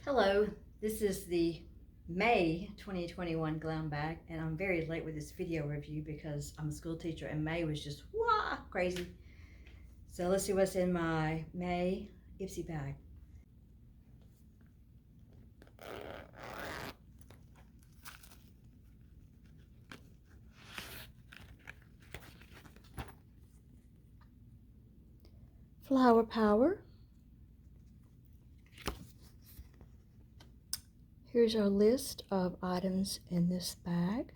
Hello, this is the May 2021 Glam Bag, and I'm very late with this video review because I'm a school teacher and May was just crazy. So let's see what's in my May Ipsy bag. Flower Power. Here's our list of items in this bag.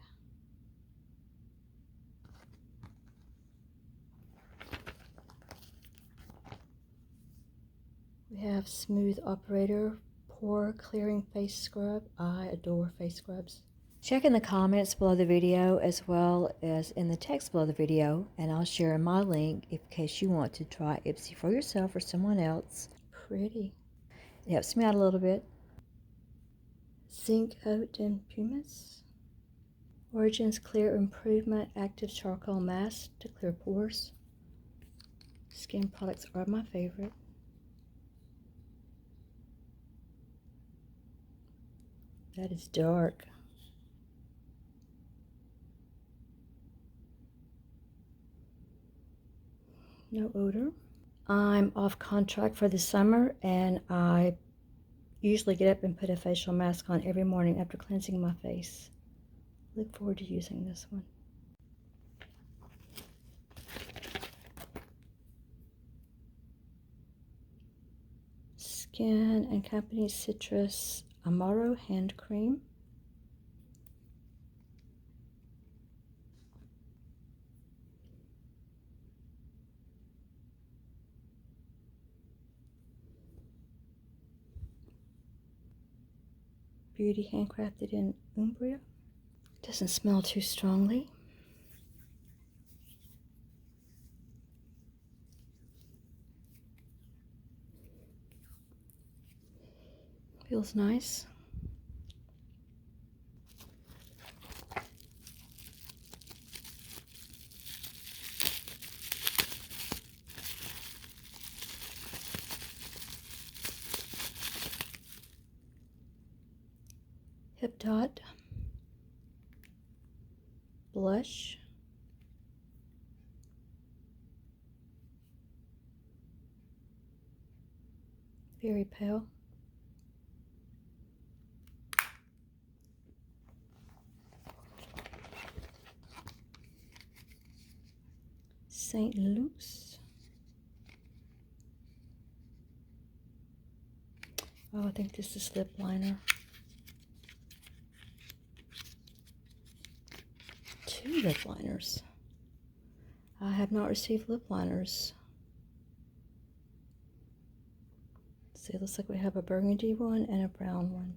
We have Smooth Operator Pore Clearing Face Scrub. I adore face scrubs. Check in the comments below the video as well as in the text below the video, and I'll share my link in case you want to try Ipsy for yourself or someone else. Pretty. It helps me out a little bit. Zinc Oat and Pumice. Origins Clear Improvement Active Charcoal Mask to clear pores. Skin products are my favorite. That is dark. No odor. I'm off contract for the summer, and I usually get up and put a facial mask on every morning after cleansing my face. Look forward to using this one. Skin and Company Citrus Amaro Hand Cream. Beauty handcrafted in Umbria. Doesn't smell too strongly. Feels nice. Hip Dot Blush. Very pale. Saint Luxe. Oh, I think this is lip liner. 2 lip liners. I have not received lip liners. Let's see, it looks like we have a burgundy one and a brown one.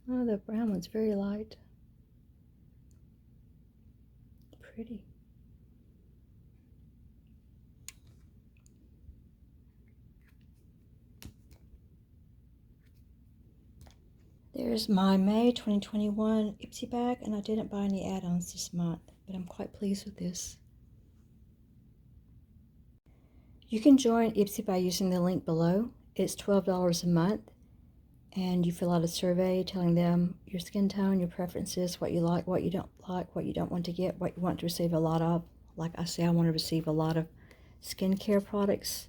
Oh, the brown one's very light. Pretty. There's my May 2021 Ipsy bag, and I didn't buy any add-ons this month, but I'm quite pleased with this. You can join Ipsy by using the link below. It's $12 a month, and you fill out a survey telling them your skin tone, your preferences, what you like, what you don't like, what you don't want to get, what you want to receive a lot of. Like I say, I want to receive a lot of skincare products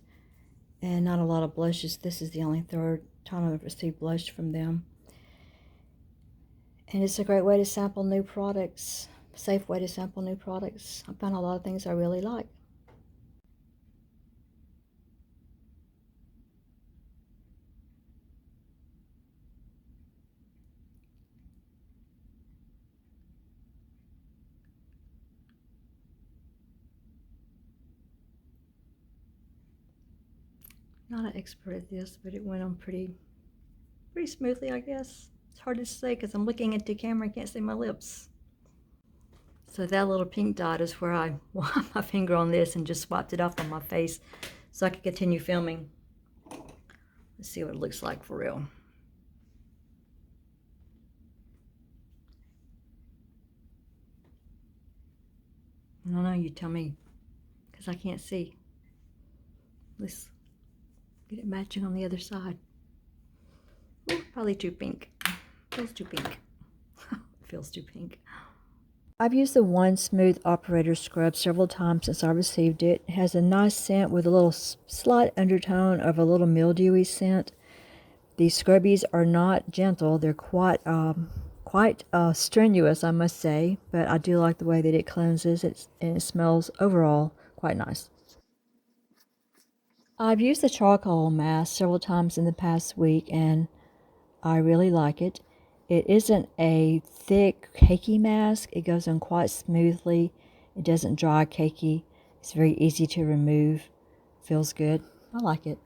and not a lot of blushes. This is the only third time I've received blush from them. And it's a great way to sample new products, safe way to sample new products. I found a lot of things I really like. Not an expert at this, but it went on pretty smoothly, I guess. It's hard to say because I'm looking at the camera and can't see my lips. So that little pink dot is where I wiped my finger on this and just swiped it off on my face so I could continue filming. Let's see what it looks like for real. I don't know, you tell me, because I can't see. Let's get it matching on the other side. Ooh, probably too pink. Feels too pink. Feels too pink. I've used the One Smooth Operator Scrub several times since I received it. It has a nice scent with a little slight undertone of a little mildewy scent. The scrubbies are not gentle. They're quite strenuous, I must say, but I do like the way that it cleanses it, and it smells overall quite nice. I've used the charcoal mask several times in the past week, and I really like it. It isn't a thick, cakey mask. It goes on quite smoothly. It doesn't dry cakey. It's very easy to remove. Feels good. I like it.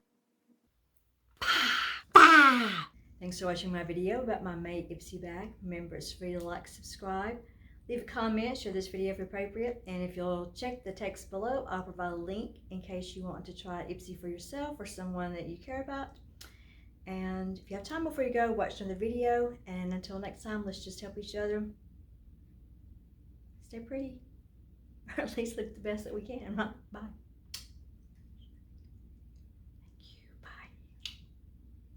Thanks for watching my video about my May Ipsy bag. Remember, it's free to like, subscribe, leave a comment, share this video if appropriate, and if you'll check the text below, I'll provide a link in case you want to try Ipsy for yourself or someone that you care about. And if you have time before you go, watch another video, and until next time, let's just help each other stay pretty, or at least look the best that we can, right? Bye.